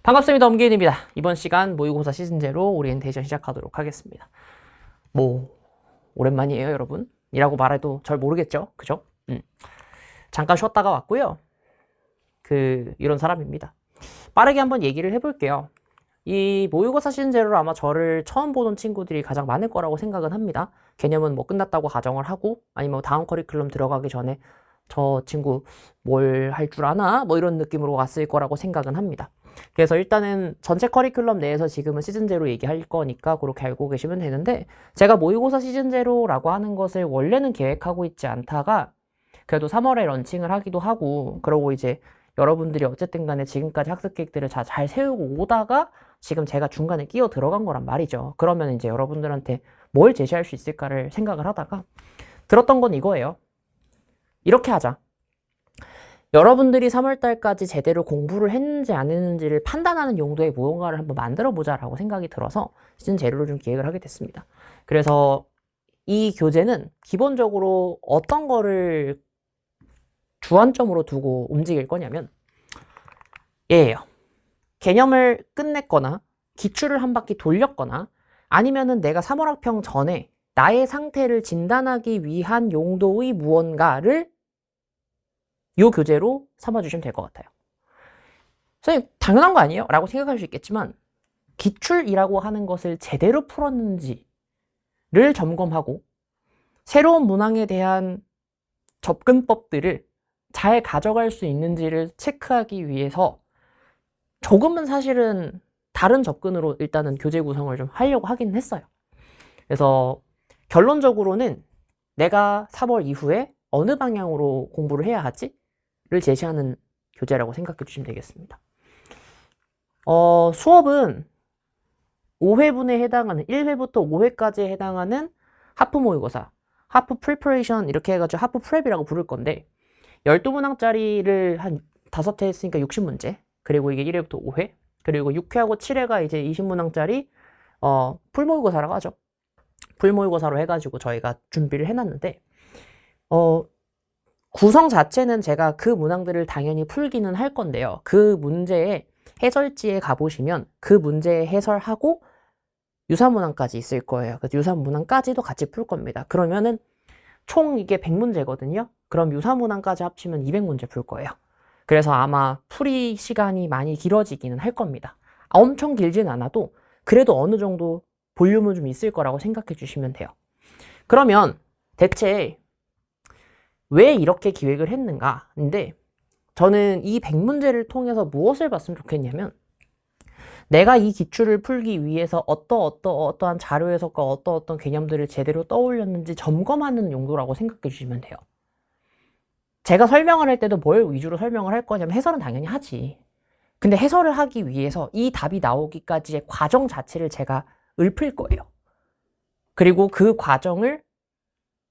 반갑습니다. 엄기인입니다. 이번 시간 모의고사 시즌 제로 오리엔테이션 시작하도록 하겠습니다. 오랜만이에요, 여러분. 이라고 말해도 잘 모르겠죠? 그죠? 잠깐 쉬었다가 왔고요. 이런 사람입니다. 빠르게 한번 얘기를 해볼게요. 이 모의고사 시즌 제로로 아마 저를 처음 보는 친구들이 가장 많을 거라고 생각은 합니다. 개념은 뭐 끝났다고 가정을 하고, 아니면 다음 커리큘럼 들어가기 전에 저 친구 뭘 할 줄 아나? 뭐 이런 느낌으로 왔을 거라고 생각은 합니다. 그래서 일단은 전체 커리큘럼 내에서 지금은 시즌 제로 얘기할 거니까 그렇게 알고 계시면 되는데, 제가 모의고사 시즌 제로라고 하는 것을 원래는 계획하고 있지 않다가 그래도 3월에 런칭을 하기도 하고, 그러고 이제 여러분들이 어쨌든 간에 지금까지 학습 계획들을 잘 세우고 오다가 지금 제가 중간에 끼어 들어간 거란 말이죠. 그러면 이제 여러분들한테 뭘 제시할 수 있을까를 생각을 하다가 들었던 건 이거예요. 이렇게 하자. 여러분들이 3월달까지 제대로 공부를 했는지 안 했는지를 판단하는 용도의 무언가를 한번 만들어 보자라고 생각이 들어서 시즌 제로를 좀 기획을 하게 됐습니다. 그래서 이 교재는 기본적으로 어떤 거를 주안점으로 두고 움직일 거냐면 얘예요. 개념을 끝냈거나 기출을 한 바퀴 돌렸거나 아니면은 내가 3월학평 전에 나의 상태를 진단하기 위한 용도의 무언가를 이 교재로 삼아주시면 될 것 같아요. 선생님, 당연한 거 아니에요? 라고 생각할 수 있겠지만 기출이라고 하는 것을 제대로 풀었는지를 점검하고 새로운 문항에 대한 접근법들을 잘 가져갈 수 있는지를 체크하기 위해서 조금은 사실은 다른 접근으로 일단은 교재 구성을 좀 하려고 하긴 했어요. 그래서 결론적으로는 내가 3월 이후에 어느 방향으로 공부를 해야 하지? 를 제시하는 교재라고 생각해 주시면 되겠습니다. 수업은 5회분에 해당하는 1회부터 5회까지에 해당하는 하프 모의고사, 하프 프리퍼레이션 이렇게 해가지고 하프 프랩이라고 부를 건데 12문항짜리를 한 5회 했으니까 60문제, 그리고 이게 1회부터 5회, 그리고 6회하고 7회가 이제 20문항짜리 풀모의고사라고 하죠. 풀모의고사로 해가지고 저희가 준비를 해놨는데 구성 자체는 제가 그 문항들을 당연히 풀기는 할 건데요. 그 문제의 해설지에 가보시면 그 문제의 해설하고 유사문항까지 있을 거예요. 그래서 유사문항까지도 같이 풀 겁니다. 그러면은 총 이게 100문제거든요. 그럼 유사문항까지 합치면 200문제 풀 거예요. 그래서 아마 풀이 시간이 많이 길어지기는 할 겁니다. 엄청 길진 않아도 그래도 어느 정도 볼륨은 좀 있을 거라고 생각해 주시면 돼요. 그러면 대체 왜 이렇게 기획을 했는가? 근데 저는 이 100문제를 통해서 무엇을 봤으면 좋겠냐면 내가 이 기출을 풀기 위해서 어떠한 자료 해석과 어떤 개념들을 제대로 떠올렸는지 점검하는 용도라고 생각해 주시면 돼요. 제가 설명을 할 때도 뭘 위주로 설명을 할 거냐면 해설은 당연히 하지. 근데 해설을 하기 위해서 이 답이 나오기까지의 과정 자체를 제가 읊을 거예요. 그리고 그 과정을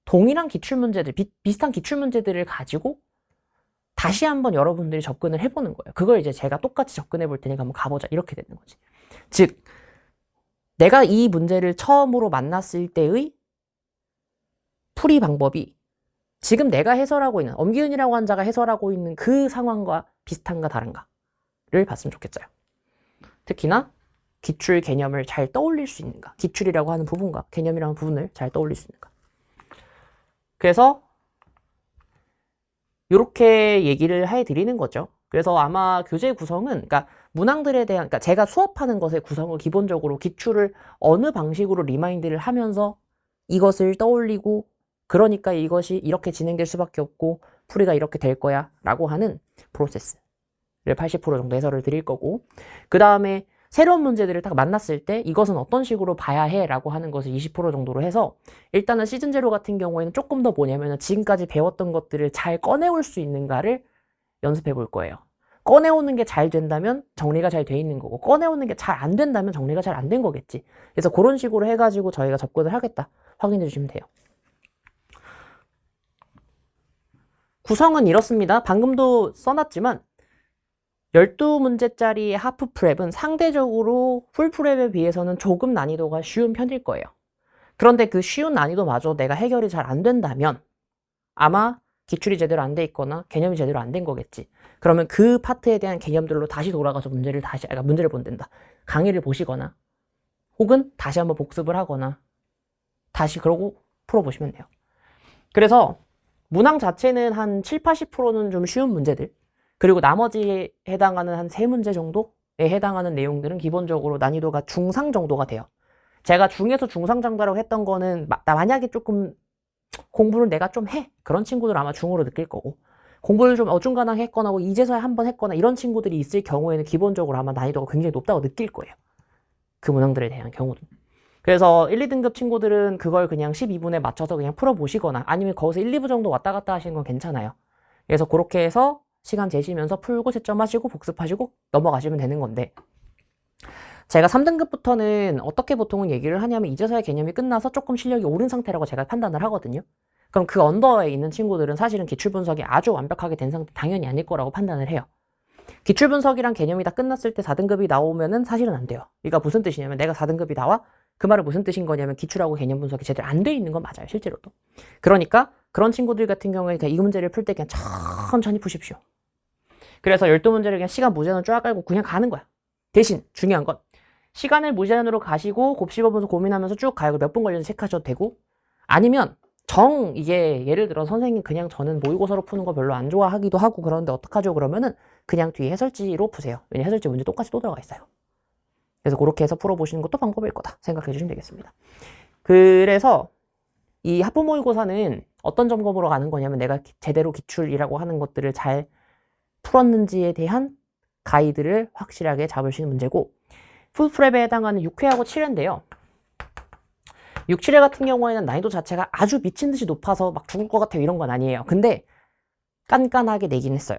동일한 기출문제들, 비슷한 기출문제들을 가지고 다시 한번 여러분들이 접근을 해보는 거예요. 그걸 이제 제가 똑같이 접근해 볼 테니까 한번 가보자. 이렇게 되는 거지. 즉, 내가 이 문제를 처음으로 만났을 때의 풀이 방법이 지금 내가 해설하고 있는, 엄기은이라고 한 자가 해설하고 있는 그 상황과 비슷한가 다른가를 봤으면 좋겠어요. 특히나 기출 개념을 잘 떠올릴 수 있는가. 기출이라고 하는 부분과 개념이라는 부분을 잘 떠올릴 수 있는가. 그래서 이렇게 얘기를 해드리는 거죠. 그래서 아마 교재 구성은, 그러니까 문항들에 대한, 그러니까 제가 수업하는 것의 구성을 기본적으로 기출을 어느 방식으로 리마인드를 하면서 이것을 떠올리고, 그러니까 이것이 이렇게 진행될 수밖에 없고 풀이가 이렇게 될 거야 라고 하는 프로세스를 80% 정도 해설을 드릴 거고, 그 다음에 새로운 문제들을 딱 만났을 때 이것은 어떤 식으로 봐야 해 라고 하는 것을 20% 정도로 해서 일단은 시즌 제로 같은 경우에는 조금 더 뭐냐면 지금까지 배웠던 것들을 잘 꺼내올 수 있는가를 연습해 볼 거예요. 꺼내오는 게 잘 된다면 정리가 잘 돼 있는 거고, 꺼내오는 게 잘 안 된다면 정리가 잘 안 된 거겠지. 그래서 그런 식으로 해가지고 저희가 접근을 하겠다 확인해 주시면 돼요. 구성은 이렇습니다. 방금도 써놨지만 12문제짜리 하프 프랩은 상대적으로 풀 프랩에 비해서는 조금 난이도가 쉬운 편일 거예요. 그런데 그 쉬운 난이도마저 내가 해결이 잘 안 된다면 아마 기출이 제대로 안 돼 있거나 개념이 제대로 안 된 거겠지. 그러면 그 파트에 대한 개념들로 다시 돌아가서 문제를 본댄다. 강의를 보시거나 혹은 다시 한번 복습을 하거나 다시 그러고 풀어보시면 돼요. 그래서 문항 자체는 한 7, 80%는 좀 쉬운 문제들, 그리고 나머지에 해당하는 한 3문제 정도에 해당하는 내용들은 기본적으로 난이도가 중상 정도가 돼요. 제가 중에서 중상 정도라고 했던 거는 만약에 조금 공부를 내가 좀 해, 그런 친구들 아마 중으로 느낄 거고, 공부를 좀 어중간하게 했거나 뭐 이제서야 한번 했거나 이런 친구들이 있을 경우에는 기본적으로 아마 난이도가 굉장히 높다고 느낄 거예요. 그 문항들에 대한 경우는. 그래서 1, 2등급 친구들은 그걸 그냥 12분에 맞춰서 그냥 풀어보시거나 아니면 거기서 1, 2부 정도 왔다 갔다 하시는 건 괜찮아요. 그래서 그렇게 해서 시간 재시면서 풀고 채점하시고 복습하시고 넘어가시면 되는 건데, 제가 3등급부터는 어떻게 보통은 얘기를 하냐면 이제서야 개념이 끝나서 조금 실력이 오른 상태라고 제가 판단을 하거든요. 그럼 그 언더에 있는 친구들은 사실은 기출 분석이 아주 완벽하게 된 상태 당연히 아닐 거라고 판단을 해요. 기출 분석이랑 개념이 다 끝났을 때 4등급이 나오면은 사실은 안 돼요. 그러니까 무슨 뜻이냐면 내가 4등급이 나와? 그 말은 무슨 뜻인 거냐면 기출하고 개념 분석이 제대로 안 돼 있는 건 맞아요, 실제로도. 그러니까 그런 친구들 같은 경우에 그냥 이 문제를 풀 때 그냥 천천히 푸십시오. 그래서 12문제를 그냥 시간 무제한으로 쫙 깔고 그냥 가는 거야. 대신 중요한 건 시간을 무제한으로 가시고 곱씹어보면서 고민하면서 쭉 가요. 몇 분 걸려서 체크하셔도 되고, 아니면 이게 예를 들어 선생님 그냥 저는 모의고사로 푸는 거 별로 안 좋아하기도 하고 그러는데 어떡하죠? 그러면은 그냥 뒤에 해설지로 푸세요. 왜냐면 해설지 문제 똑같이 또 들어가 있어요. 그래서 그렇게 해서 풀어보시는 것도 방법일 거다 생각해 주시면 되겠습니다. 그래서 이 학부 모의고사는 어떤 점검으로 가는 거냐면 내가 제대로 기출이라고 하는 것들을 잘 풀었는지에 대한 가이드를 확실하게 잡으시는 문제고, 풀프랩에 해당하는 6회하고 7회인데요. 6, 7회 같은 경우에는 난이도 자체가 아주 미친 듯이 높아서 막 죽을 것 같아요 이런 건 아니에요. 근데 깐깐하게 내긴 했어요.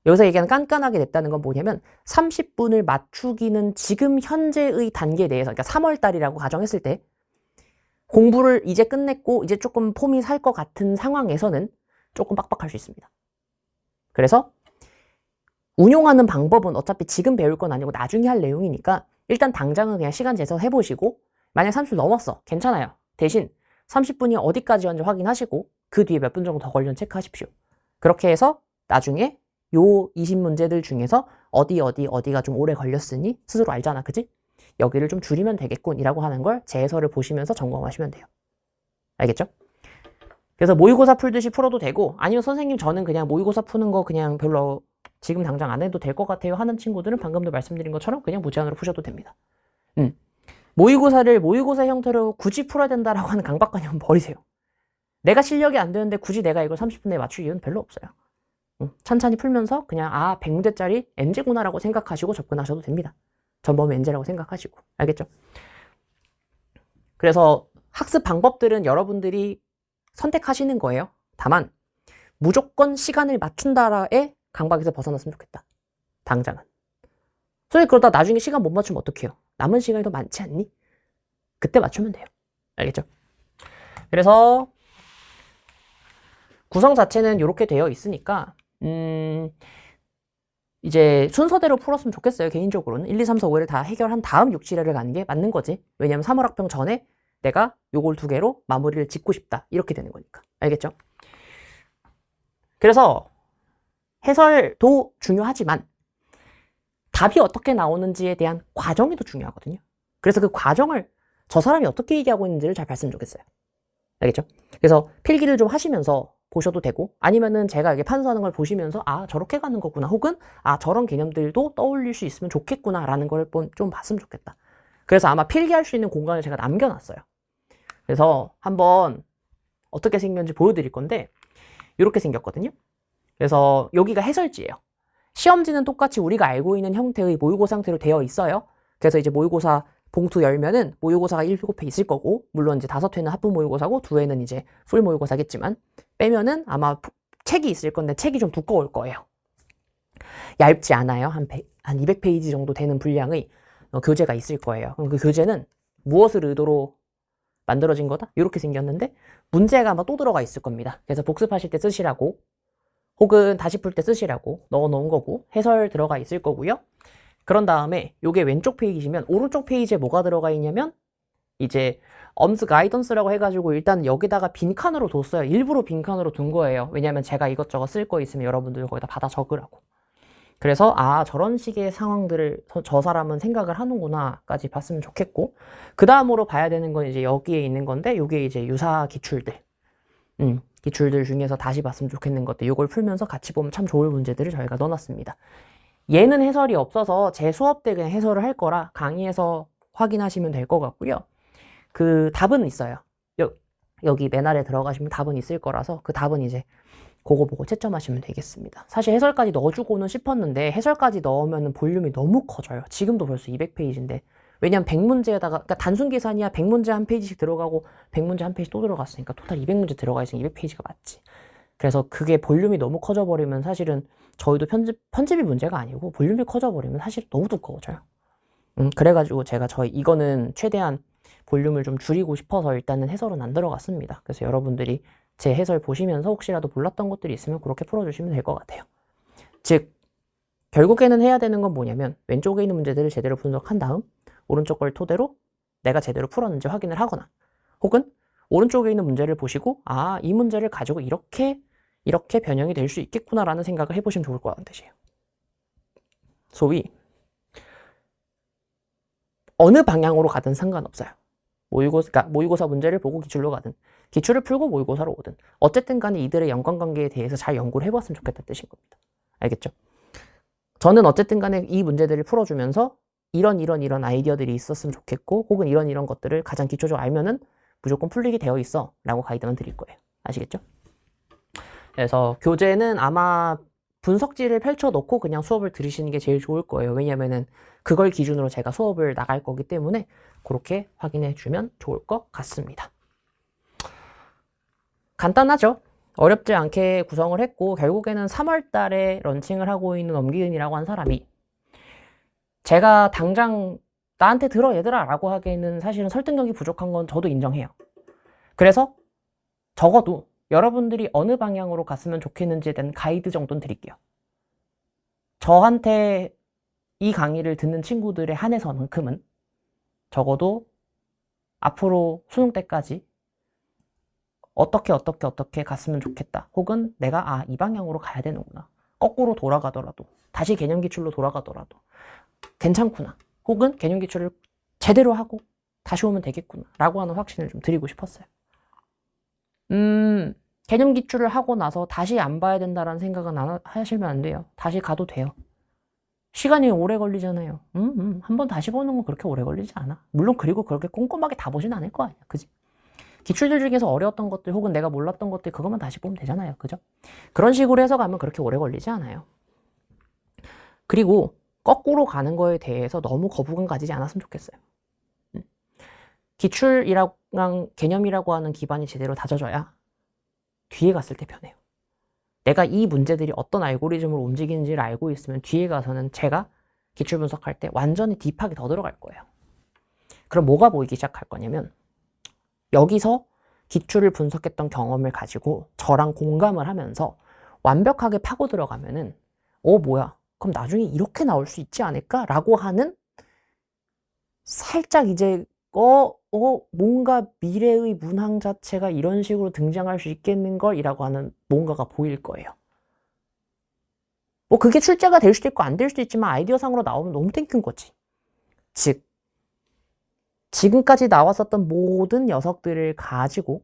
여기서 얘기하는 깐깐하게 냈다는 건 뭐냐면 30분을 맞추기는 지금 현재의 단계 내에서, 그러니까 3월 달이라고 가정했을 때 공부를 이제 끝냈고 이제 조금 폼이 살 것 같은 상황에서는 조금 빡빡할 수 있습니다. 그래서 운용하는 방법은 어차피 지금 배울 건 아니고 나중에 할 내용이니까 일단 당장은 그냥 시간 재서 해보시고, 만약 30분 넘었어, 괜찮아요. 대신 30분이 어디까지였는지 확인하시고 그 뒤에 몇 분 정도 더 걸리는 체크하십시오. 그렇게 해서 나중에 요 20문제들 중에서 어디가 좀 오래 걸렸으니 스스로 알잖아, 그지? 여기를 좀 줄이면 되겠군 이라고 하는 걸 제 해설을 보시면서 점검하시면 돼요. 알겠죠? 그래서 모의고사 풀듯이 풀어도 되고, 아니면 선생님 저는 그냥 모의고사 푸는 거 그냥 별로 지금 당장 안 해도 될 것 같아요 하는 친구들은 방금도 말씀드린 것처럼 그냥 무제한으로 푸셔도 됩니다. 모의고사를 모의고사 형태로 굳이 풀어야 된다라고 하는 강박관념은 버리세요. 내가 실력이 안 되는데 굳이 내가 이걸 30분 내에 맞출 이유는 별로 없어요. 천천히 풀면서 그냥 100문제짜리 N제구나라고 생각하시고 접근하셔도 됩니다. 전범위 N제라고 생각하시고. 알겠죠? 그래서 학습 방법들은 여러분들이 선택하시는 거예요. 다만 무조건 시간을 맞춘다라의 강박에서 벗어났으면 좋겠다. 당장은. 선생님 그러다 나중에 시간 못 맞추면 어떡해요? 남은 시간이 더 많지 않니? 그때 맞추면 돼요. 알겠죠? 그래서 구성 자체는 이렇게 되어 있으니까 이제 순서대로 풀었으면 좋겠어요. 개인적으로는 1, 2, 3, 4, 5회를 다 해결한 다음 6, 7회를 가는 게 맞는 거지. 왜냐면 3월 학평 전에 내가 요걸 2개로 마무리를 짓고 싶다. 이렇게 되는 거니까. 알겠죠? 그래서 해설도 중요하지만 답이 어떻게 나오는지에 대한 과정이 더 중요하거든요. 그래서 그 과정을 저 사람이 어떻게 얘기하고 있는지를 잘 봤으면 좋겠어요. 알겠죠? 그래서 필기를 좀 하시면서 보셔도 되고, 아니면은 제가 이게 판서하는 걸 보시면서 저렇게 가는 거구나, 혹은 저런 개념들도 떠올릴 수 있으면 좋겠구나 라는 걸 좀 봤으면 좋겠다. 그래서 아마 필기할 수 있는 공간을 제가 남겨놨어요. 그래서 한번 어떻게 생겼는지 보여드릴 건데 이렇게 생겼거든요. 그래서 여기가 해설지예요. 시험지는 똑같이 우리가 알고 있는 형태의 모의고사 형태로 되어 있어요. 그래서 이제 모의고사 봉투 열면은 모의고사가 7회 있을 거고, 물론 이제 5회는 학부 모의고사고 2회는 이제 풀 모의고사겠지만, 빼면은 아마 책이 있을 건데 책이 좀 두꺼울 거예요. 얇지 않아요. 한 200페이지 정도 되는 분량의 교재가 있을 거예요. 그럼 그 교재는 무엇을 의도로 만들어진 거다? 이렇게 생겼는데 문제가 아마 또 들어가 있을 겁니다. 그래서 복습하실 때 쓰시라고, 혹은 다시 풀 때 쓰시라고 넣어놓은 거고, 해설 들어가 있을 거고요. 그런 다음에 요게 왼쪽 페이지면 오른쪽 페이지에 뭐가 들어가 있냐면 이제 엄스 가이던스라고 해가지고 일단 여기다가 빈칸으로 뒀어요. 일부러 빈칸으로 둔 거예요. 왜냐면 제가 이것저것 쓸 거 있으면 여러분들 거기다 받아 적으라고. 그래서 아 저런 식의 상황들을 저 사람은 생각을 하는구나 까지 봤으면 좋겠고, 그 다음으로 봐야 되는 건 이제 여기에 있는 건데, 요게 이제 유사 기출들 기출들 중에서 다시 봤으면 좋겠는 것들, 요걸 풀면서 같이 보면 참 좋을 문제들을 저희가 넣어놨습니다. 얘는 해설이 없어서 제 수업 때 그냥 해설을 할 거라 강의에서 확인하시면 될 것 같고요. 그 답은 있어요. 여기 맨 아래 들어가시면 답은 있을 거라서 그 답은 이제 그거 보고 채점하시면 되겠습니다. 사실 해설까지 넣어주고는 싶었는데 해설까지 넣으면 볼륨이 너무 커져요. 지금도 벌써 200페이지인데. 왜냐면 100문제에다가, 그러니까 단순 계산이야 100문제 한 페이지씩 들어가고 100문제 한 페이지 또 들어갔으니까 토탈 200문제 들어가 있으니 200페이지가 맞지. 그래서 그게 볼륨이 너무 커져버리면 사실은 저희도 편집이 문제가 아니고 볼륨이 커져버리면 사실 너무 두꺼워져요. 그래가지고 제가 이거는 최대한 볼륨을 좀 줄이고 싶어서 일단은 해설은 안 들어갔습니다. 그래서 여러분들이 제 해설 보시면서 혹시라도 몰랐던 것들이 있으면 그렇게 풀어주시면 될 것 같아요. 즉 결국에는 해야 되는 건 뭐냐면 왼쪽에 있는 문제들을 제대로 분석한 다음 오른쪽 걸 토대로 내가 제대로 풀었는지 확인을 하거나, 혹은 오른쪽에 있는 문제를 보시고 아, 이 문제를 가지고 이렇게 변형이 될 수 있겠구나 라는 생각을 해보시면 좋을 거라는 뜻이에요. 소위 어느 방향으로 가든 상관없어요. 모의고사 문제를 보고 기출로 가든 기출을 풀고 모의고사로 오든 어쨌든 간에 이들의 연관관계에 대해서 잘 연구를 해봤으면 좋겠다는 뜻인 겁니다. 알겠죠? 저는 어쨌든 간에 이 문제들을 풀어주면서 이런 아이디어들이 있었으면 좋겠고, 혹은 이런 것들을 가장 기초적으로 알면은 무조건 풀리게 되어 있어 라고 가이드만 드릴 거예요. 아시겠죠? 그래서 교재는 아마 분석지를 펼쳐놓고 그냥 수업을 들으시는 게 제일 좋을 거예요. 왜냐면은 그걸 기준으로 제가 수업을 나갈 거기 때문에 그렇게 확인해 주면 좋을 것 같습니다. 간단하죠? 어렵지 않게 구성을 했고, 결국에는 3월 달에 런칭을 하고 있는 엄기은이라고 한 사람이 제가 당장 나한테 들어 얘들아 라고 하기에는 사실은 설득력이 부족한 건 저도 인정해요. 그래서 적어도 여러분들이 어느 방향으로 갔으면 좋겠는지에 대한 가이드 정도는 드릴게요. 저한테 이 강의를 듣는 친구들에 한해서만큼은 적어도 앞으로 수능 때까지 어떻게 갔으면 좋겠다. 혹은 내가 이 방향으로 가야 되는구나. 거꾸로 돌아가더라도, 다시 개념기출로 돌아가더라도 괜찮구나. 혹은 개념기출을 제대로 하고 다시 오면 되겠구나 라고 하는 확신을 좀 드리고 싶었어요. 개념기출을 하고 나서 다시 안 봐야 된다는 생각은 안 하시면 안 돼요. 다시 가도 돼요. 시간이 오래 걸리잖아요. 한 번 다시 보는 건 그렇게 오래 걸리지 않아. 물론 그리고 그렇게 꼼꼼하게 다 보진 않을 거 아니야. 그지? 기출들 중에서 어려웠던 것들 혹은 내가 몰랐던 것들 그것만 다시 보면 되잖아요. 그죠? 그런 식으로 해서 가면 그렇게 오래 걸리지 않아요. 그리고 거꾸로 가는 거에 대해서 너무 거부감 가지지 않았으면 좋겠어요. 기출이랑 개념이라고 하는 기반이 제대로 다져져야 뒤에 갔을 때 편해요. 내가 이 문제들이 어떤 알고리즘으로 움직이는지를 알고 있으면 뒤에 가서는 제가 기출 분석할 때 완전히 딥하게 더 들어갈 거예요. 그럼 뭐가 보이기 시작할 거냐면, 여기서 기출을 분석했던 경험을 가지고 저랑 공감을 하면서 완벽하게 파고 들어가면은 뭐야, 그럼 나중에 이렇게 나올 수 있지 않을까? 라고 하는 살짝 이제 뭔가 미래의 문항 자체가 이런 식으로 등장할 수 있겠는 걸 이라고 하는 뭔가가 보일 거예요. 뭐 그게 출제가 될 수도 있고 안 될 수도 있지만 아이디어상으로 나오면 너무 땡큐인 거지. 즉 지금까지 나왔었던 모든 녀석들을 가지고,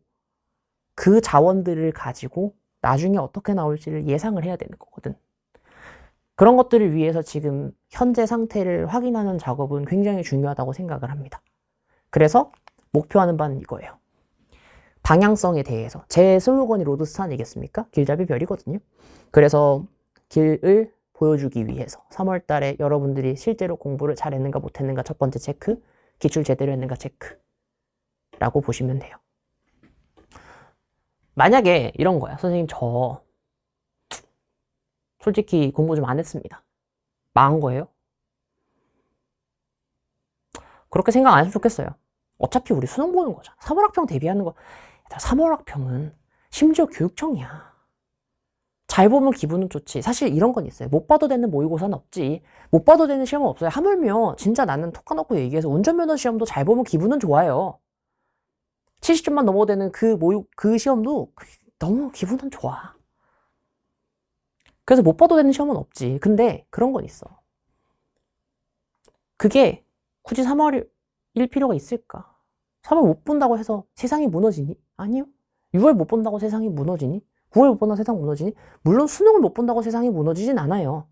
그 자원들을 가지고 나중에 어떻게 나올지를 예상을 해야 되는 거거든. 그런 것들을 위해서 지금 현재 상태를 확인하는 작업은 굉장히 중요하다고 생각을 합니다. 그래서 목표하는 바는 이거예요. 방향성에 대해서. 제 슬로건이 로드스타 아니겠습니까? 길잡이 별이거든요. 그래서 길을 보여주기 위해서 3월 달에 여러분들이 실제로 공부를 잘했는가 못했는가 첫 번째 체크, 기출 제대로 했는가 체크라고 보시면 돼요. 만약에 이런 거야. 선생님 저 솔직히 공부 좀 안 했습니다. 망한 거예요? 그렇게 생각 안 했으면 좋겠어요. 어차피 우리 수능 보는 거잖아. 3월 학평 대비하는 거. 3월 학평은 심지어 교육청이야. 잘 보면 기분은 좋지. 사실 이런 건 있어요. 못 봐도 되는 모의고사는 없지. 못 봐도 되는 시험은 없어요. 하물며 진짜 나는 톡 까놓고 얘기해서 운전면허 시험도 잘 보면 기분은 좋아요. 70점만 넘어도 되는 그 시험도 너무 기분은 좋아. 그래서 못 봐도 되는 시험은 없지. 근데 그런 건 있어. 그게 굳이 3월일 필요가 있을까? 3월 못 본다고 해서 세상이 무너지니? 아니요. 6월 못 본다고 세상이 무너지니? 9월 못 본다고 세상 무너지니? 물론 수능을 못 본다고 세상이 무너지진 않아요.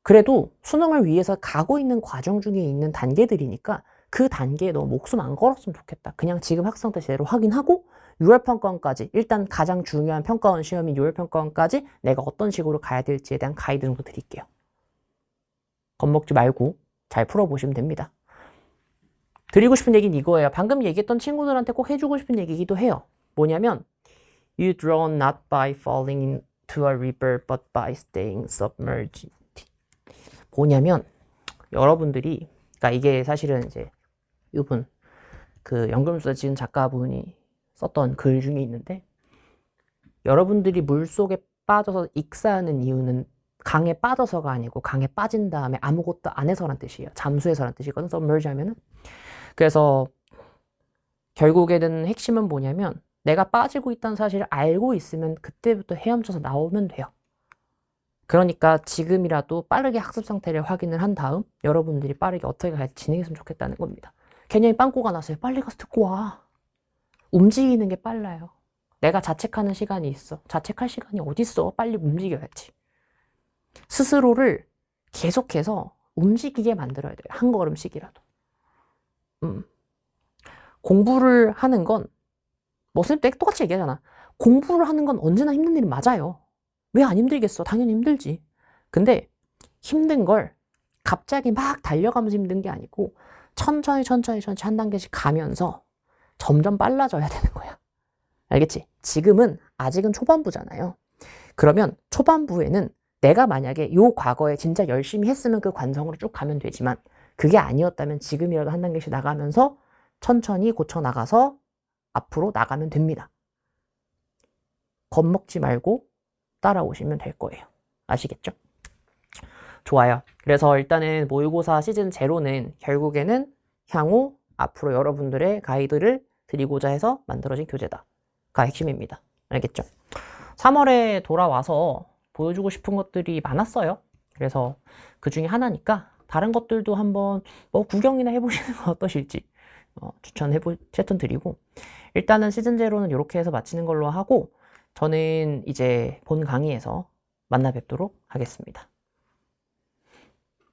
그래도 수능을 위해서 가고 있는 과정 중에 있는 단계들이니까 그 단계에 너 목숨 안 걸었으면 좋겠다. 그냥 지금 학생 때 제대로 확인하고 6월 평가원까지 일단 가장 중요한 평가원 시험인 6월 평가원까지 내가 어떤 식으로 가야 될지에 대한 가이드 정도 드릴게요. 겁먹지 말고 잘 풀어보시면 됩니다. 드리고 싶은 얘기는 이거예요. 방금 얘기했던 친구들한테 꼭 해주고 싶은 얘기이기도 해요. 뭐냐면 You drown not by falling into a river but by staying submerged. 뭐냐면 여러분들이 그러니까 이게 사실은 이제 이분 그 연금술사 지은 작가분이 썼던 글 중에 있는데 여러분들이 물속에 빠져서 익사하는 이유는 강에 빠져서가 아니고 강에 빠진 다음에 아무것도 안 해서란 뜻이에요. 잠수해서란 뜻이거든. submerge 하면은. 그래서 결국에는 핵심은 뭐냐면 내가 빠지고 있다는 사실을 알고 있으면 그때부터 헤엄쳐서 나오면 돼요. 그러니까 지금이라도 빠르게 학습 상태를 확인을 한 다음 여러분들이 빠르게 어떻게 갈지 진행했으면 좋겠다는 겁니다. 개념이 빵꾸가 났어요. 빨리 가서 듣고 와. 움직이는 게 빨라요. 내가 자책하는 시간이 있어. 자책할 시간이 어딨어. 빨리 움직여야지. 스스로를 계속해서 움직이게 만들어야 돼요. 한 걸음씩이라도. 공부를 하는 건 뭐 선생님 똑같이 얘기하잖아. 공부를 하는 건 언제나 힘든 일이 맞아요. 왜 안 힘들겠어? 당연히 힘들지. 근데 힘든 걸 갑자기 막 달려가면서 힘든 게 아니고 천천히 한 단계씩 가면서 점점 빨라져야 되는 거야. 알겠지? 지금은 아직은 초반부잖아요. 그러면 초반부에는 내가 만약에 요 과거에 진짜 열심히 했으면 그 관성으로 쭉 가면 되지만 그게 아니었다면 지금이라도 한 단계씩 나가면서 천천히 고쳐 나가서 앞으로 나가면 됩니다. 겁먹지 말고 따라오시면 될 거예요. 아시겠죠? 좋아요. 그래서 일단은 모의고사 시즌 0는 결국에는 향후 앞으로 여러분들의 가이드를 드리고자 해서 만들어진 교재다가 핵심입니다. 알겠죠? 3월에 돌아와서 보여주고 싶은 것들이 많았어요. 그래서 그 중에 하나니까 다른 것들도 한번 뭐 구경이나 해보시는 건 어떠실지 추천드리고 일단은 시즌 0는 이렇게 해서 마치는 걸로 하고 저는 이제 본 강의에서 만나 뵙도록 하겠습니다.